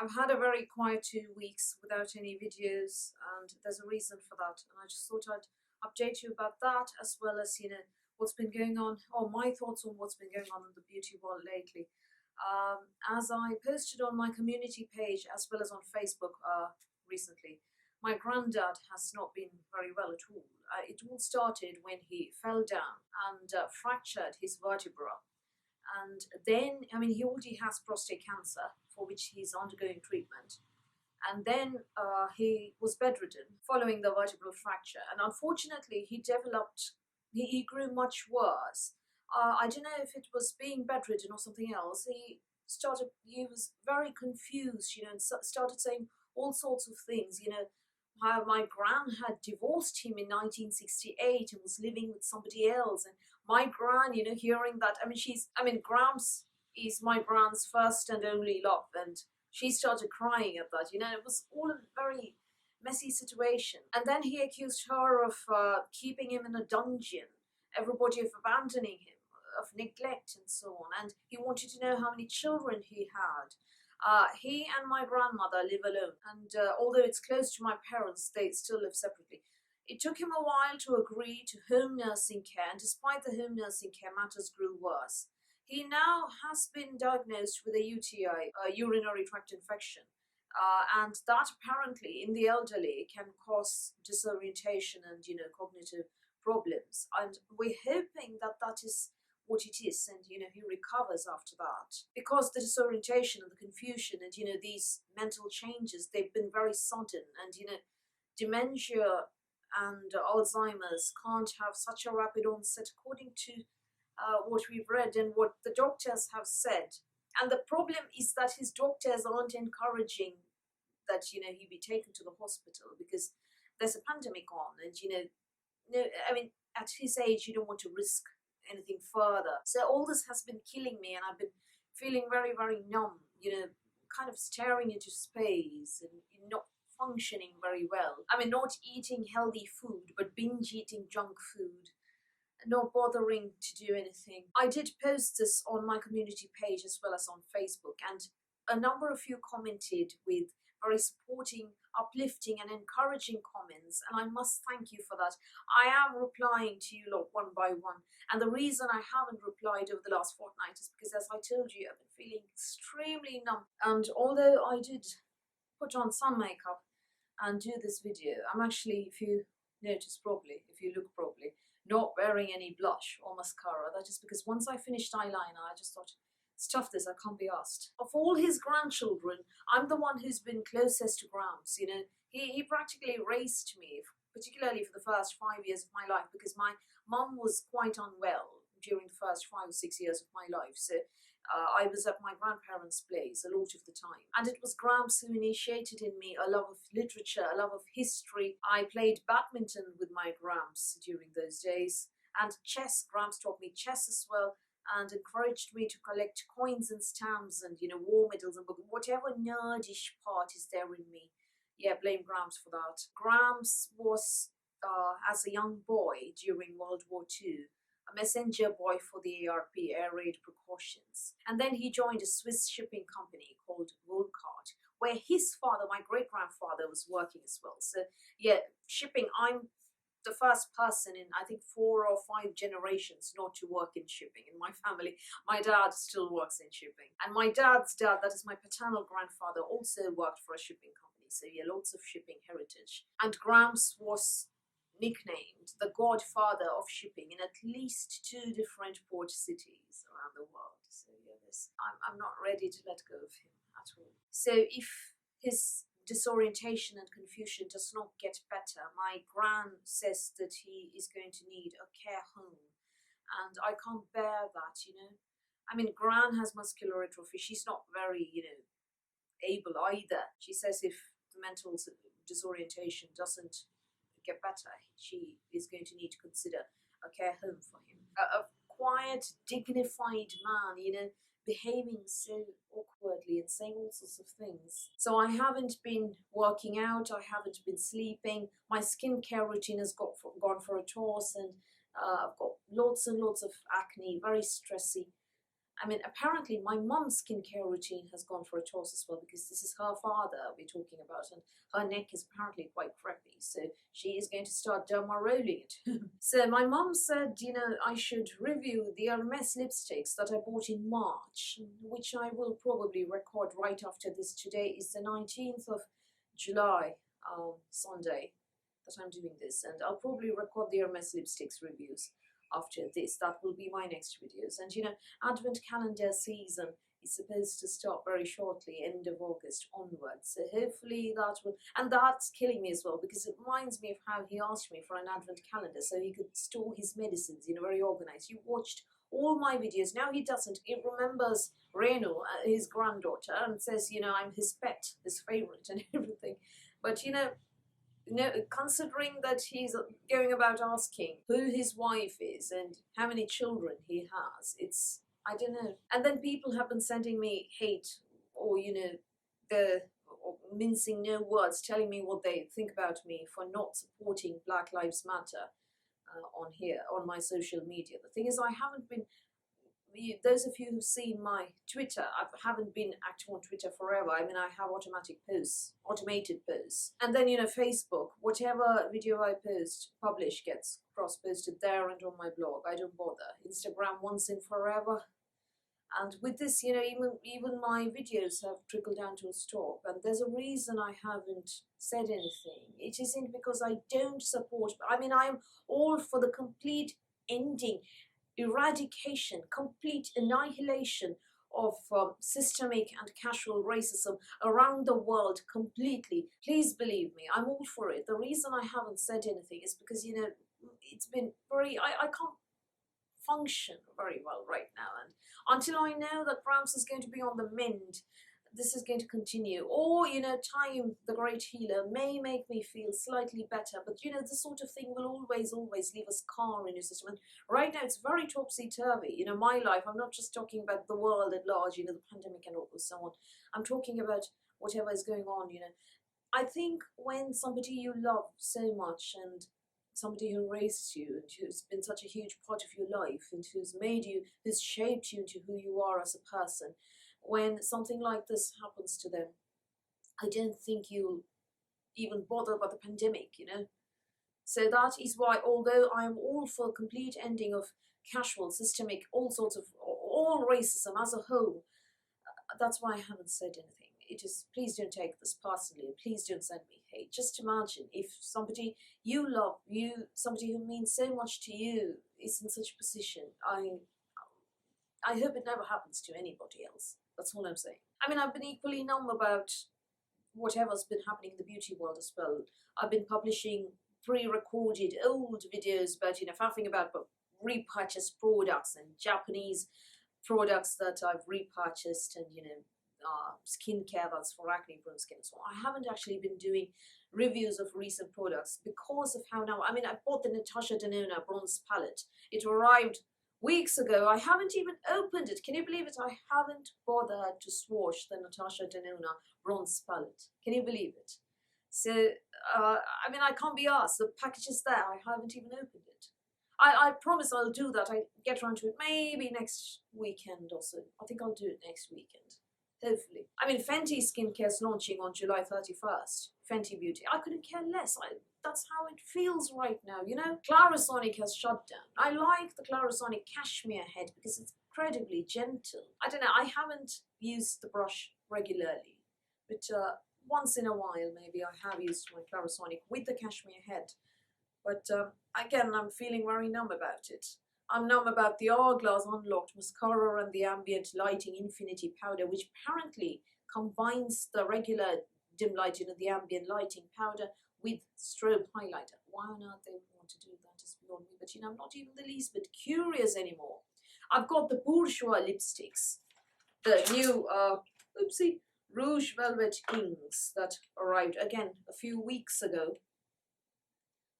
I've had a very quiet 2 weeks without any videos, and there's a reason for that. And I just thought I'd update you about that, as well as, what's been going on, or my thoughts on what's been going on in the beauty world lately. As I posted on my community page as well as on Facebook recently, my granddad has not been very well at all. It all started when he fell down and fractured his vertebra. And then, he already has prostate cancer for which he's undergoing treatment. And then he was bedridden following the vertebral fracture. And unfortunately, he grew much worse. I don't know if it was being bedridden or something else. He was very confused, and started saying all sorts of things, how my gran had divorced him in 1968 and was living with somebody else. And my gran, hearing that, Gramps is my gran's first and only love. And she started crying at that. It was all a very messy situation. And then he accused her of keeping him in a dungeon, everybody of abandoning him, of neglect and so on. And he wanted to know how many children he had. He and my grandmother live alone, and although it's close to my parents, they still live separately. It took him a while to agree to home nursing care, and despite the home nursing care, matters grew worse. He now has been diagnosed with a UTI, a urinary tract infection, and that apparently in the elderly can cause disorientation and cognitive problems. And we're hoping that that is what it is, and he recovers after that, because the disorientation and the confusion and these mental changes, they've been very sudden. And dementia and Alzheimer's can't have such a rapid onset, according to what we've read and what the doctors have said. And the problem is that his doctors aren't encouraging that he be taken to the hospital, because there's a pandemic on, and at his age you don't want to risk anything further. So all this has been killing me, and I've been feeling very, very numb, kind of staring into space and not functioning very well. Not eating healthy food, but binge eating junk food, not bothering to do anything. I did post this on my community page as well as on Facebook, and a number of you commented with very supporting, uplifting and encouraging comments, and I must thank you for that. I am replying to you lot one by one, and the reason I haven't replied over the last fortnight is because, as I told you, I've been feeling extremely numb. And although I did put on some makeup and do this video, I'm actually, if you notice properly, if you look properly, not wearing any blush or mascara. That is because once I finished eyeliner, I just thought, stuff this, I can't be asked. Of all his grandchildren, I'm the one who's been closest to Gramps. He practically raised me, particularly for the first 5 years of my life, because my mum was quite unwell during the first 5 or 6 years of my life. So I was at my grandparents' place a lot of the time. And it was Gramps who initiated in me a love of literature, a love of history. I played badminton with my Gramps during those days. And chess, Gramps taught me chess as well, and encouraged me to collect coins and stamps and war medals and whatever nerdish part is there in me. Yeah, blame Gramps for that. Gramps was, as a young boy during World War II, a messenger boy for the ARP, Air Raid Precautions. And then he joined a Swiss shipping company called Volkart, where his father, my great-grandfather, was working as well. So yeah, shipping, I'm the first person in, I think, 4 or 5 generations not to work in shipping in my family. My dad still works in shipping. And my dad's dad, that is my paternal grandfather, also worked for a shipping company. So yeah, lots of shipping heritage. And Gramps was nicknamed the godfather of shipping in at least 2 different port cities around the world. So yeah, I'm not ready to let go of him at all. So if his disorientation and confusion does not get better, my gran says that he is going to need a care home, and I can't bear that. Gran has muscular atrophy. She's not very able either. She says if the mental disorientation doesn't get better, she is going to need to consider a care home for him. A quiet, dignified man, behaving so awkwardly and saying all sorts of things. So I haven't been working out, I haven't been sleeping, my skincare routine has gone for a toss, and I've got lots and lots of acne, very stressy. I mean, apparently my mum's skincare routine has gone for a toss as well, because this is her father we're talking about, and her neck is apparently quite crappy, so she is going to start derma rolling it. So my mum said, I should review the Hermes lipsticks that I bought in March, which I will probably record right after this. Today is the 19th of July, Sunday, that I'm doing this, and I'll probably record the Hermes lipsticks reviews after this. That will be my next videos. And Advent calendar season is supposed to start very shortly, end of August onwards, so hopefully that will, and that's killing me as well, because it reminds me of how he asked me for an Advent calendar so he could store his medicines, very organized. You watched all my videos. Now he doesn't. He remembers Renu, his granddaughter, and says, I'm his pet, his favorite, and everything. But considering that he's going about asking who his wife is and how many children he has, it's, I don't know. And then people have been sending me hate, or the or mincing no words, telling me what they think about me for not supporting Black Lives Matter on here, on my social media. The thing is, I haven't been, those of you who've seen my Twitter, I haven't been active on Twitter forever. I mean, I have automated posts. And then, Facebook, whatever video I publish gets cross-posted there and on my blog. I don't bother. Instagram once and forever. And with this, even my videos have trickled down to a stop. And there's a reason I haven't said anything. It isn't because I don't support, I mean, I am all for the complete ending, eradication, complete annihilation of systemic and casual racism around the world completely. Please believe me, I'm all for it. The reason I haven't said anything is because, it's been very, I can't function very well right now. And until I know that Gramps is going to be on the mend, this is going to continue. Or, time, the great healer, may make me feel slightly better. But, this sort of thing will always leave a scar in your system. And right now, it's very topsy-turvy. My life, I'm not just talking about the world at large, the pandemic and all so on. I'm talking about whatever is going on, I think when somebody you love so much, and somebody who raised you and who's been such a huge part of your life and who's shaped you into who you are as a person, when something like this happens to them, I don't think you'll even bother about the pandemic, So that is why, although I am all for complete ending of casual, systemic, all racism as a whole, that's why I haven't said anything. It is, please don't take this personally, please don't send me hate. Just imagine if somebody you love, somebody who means so much to you, is in such a position. I hope it never happens to anybody else. That's all I'm saying. I mean, I've been equally numb about whatever's been happening in the beauty world as well. I've been publishing pre-recorded old videos about, faffing about repurchased products and Japanese products that I've repurchased, and, skincare that's for acne-prone skin. So I haven't actually been doing reviews of recent products because of how now, I mean, I bought the Natasha Denona bronze palette. It arrived weeks ago. I haven't even opened it. Can you believe it? I haven't bothered to swatch the Natasha Denona bronze palette. Can you believe it? So, I mean, I can't be asked. The package is there. I haven't even opened it. I promise I'll do that. I get around to it maybe next weekend or so. I think I'll do it next weekend. Hopefully. I mean, Fenty Skincare's launching on July 31st. Fenty Beauty. I couldn't care less. That's how it feels right now, Clarisonic has shut down. I like the Clarisonic Cashmere Head because it's incredibly gentle. I don't know, I haven't used the brush regularly, but once in a while maybe I have used my Clarisonic with the Cashmere Head. But again, I'm feeling very numb about it. I'm numb about the Hourglass Unlocked Mascara and the Ambient Lighting Infinity Powder, which apparently combines the regular dim light, the ambient lighting powder, with strobe highlighter. Why on earth they want to do that is beyond me, but I'm not even the least bit curious anymore. I've got the Bourjois lipsticks, the new, Rouge Velvet Inks that arrived again a few weeks ago.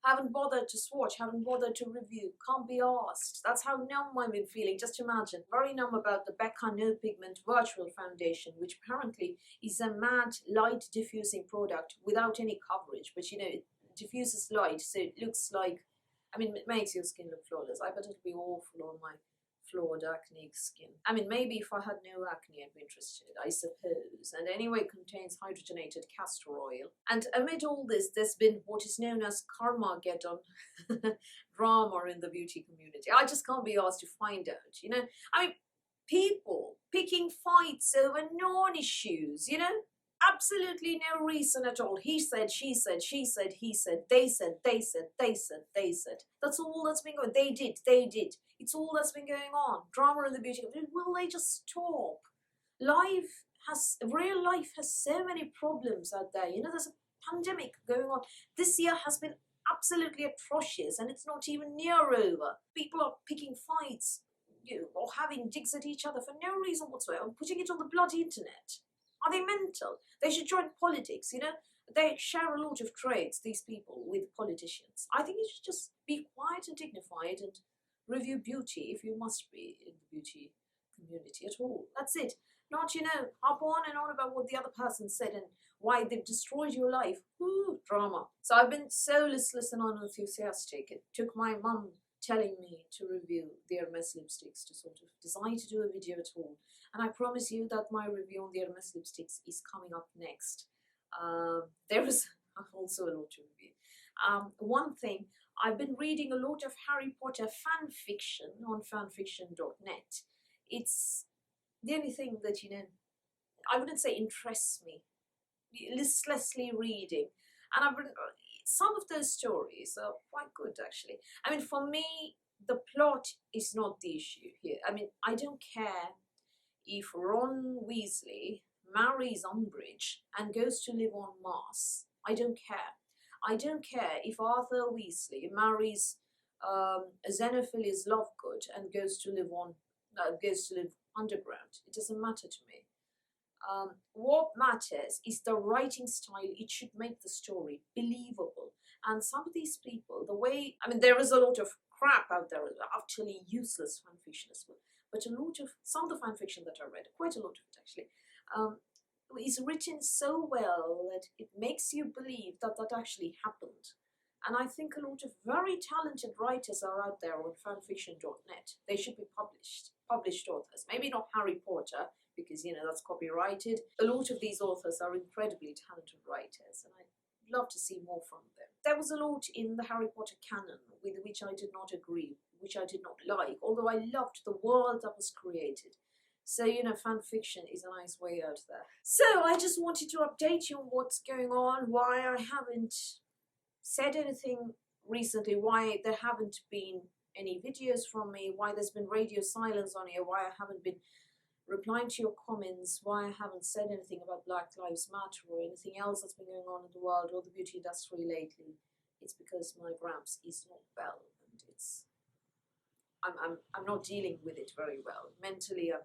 Haven't bothered to swatch, haven't bothered to review, can't be asked. That's how numb I've been feeling, just imagine. Very numb about the Becca No Pigment Virtual Foundation, which apparently is a matte light diffusing product without any coverage, but it diffuses light, so it looks like, I mean, it makes your skin look flawless. I bet it'll be awful on my flawed acne skin. I mean, maybe if I had no acne, I'd be interested, I suppose. And anyway, it contains hydrogenated castor oil. And amid all this, there's been what is known as Karmageddon drama in the beauty community. I just can't be asked to find out, you know? I mean, people picking fights over non-issues, you know? Absolutely no reason at all. He said, she said, she said, he said, they said, they said, they said, they said. That's all that's been going on. They did, they did. It's all that's been going on. Drama in the beauty community. Will they just stop? Real life has so many problems out there. You know, there's a pandemic going on. This year has been absolutely atrocious, and it's not even near over. People are picking fights, you know, or having digs at each other for no reason whatsoever, putting it on the bloody internet. Are they mental? They should join politics, you know? They share a lot of traits, these people, with politicians. I think you should just be quiet and dignified and review beauty if you must be in the beauty community at all. That's it. Not, you know, hop on and on about what the other person said and why they've destroyed your life. Ooh, drama. So I've been so listless and unenthusiastic. It took my mum telling me to review the Hermes lipsticks to sort of decide to do a video at all. And I promise you that my review on the Hermes lipsticks is coming up next. There is also a lot to review. One thing, I've been reading a lot of Harry Potter fan fiction on fanfiction.net. It's the only thing that, you know, I wouldn't say interests me. Listlessly reading. And I've been, some of those stories are quite good, actually. I mean, for me, the plot is not the issue here. I mean, I don't care if Ron Weasley marries Umbridge and goes to live on Mars. I don't care. I don't care if Arthur Weasley marries Xenophilius Lovegood and goes to live underground. It doesn't matter to me. What matters is the writing style. It should make the story believable. And some of these people, the way, I mean, there is a lot of crap out there, actually useless fanfiction as well. But some of the fanfiction that I read, quite a lot of it actually, is written so well that it makes you believe that that actually happened. And I think a lot of very talented writers are out there on fanfiction.net. They should be published authors. Maybe not Harry Potter, because, you know, that's copyrighted. A lot of these authors are incredibly talented writers, and I'd love to see more from them. There was a lot in the Harry Potter canon with which I did not agree, which I did not like, although I loved the world that was created. So, you know, fan fiction is a nice way out there. So I just wanted to update you on what's going on, why I haven't said anything recently, why there haven't been any videos from me, why there's been radio silence on here, why I haven't been replying to your comments, why I haven't said anything about Black Lives Matter or anything else that's been going on in the world or the beauty industry lately. It's because my Gramps is not well, and I'm not dealing with it very well. Mentally, I'm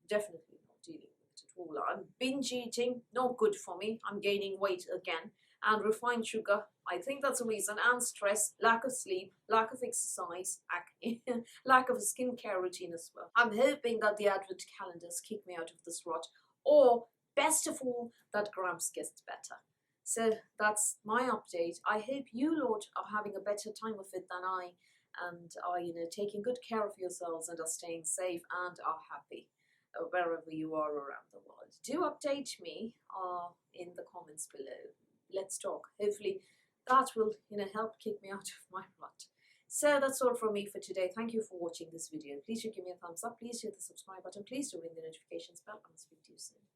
definitely not dealing with it at all. I'm binge eating, not good for me. I'm gaining weight again. And refined sugar, I think that's a reason, and stress, lack of sleep, lack of exercise, acne, lack of a skincare routine as well. I'm hoping that the advent calendars kick me out of this rut, or best of all, that Gramps gets better. So that's my update. I hope you lot are having a better time of it than I, and are, you know, taking good care of yourselves and are staying safe and are happy wherever you are around the world. Do update me in the comments below. Let's talk. Hopefully that will, you know, help kick me out of my rut. So that's all from me for today. Thank you for watching this video. Please do give me a thumbs up. Please hit the subscribe button. Please do ring the notifications bell. I'll speak to you soon.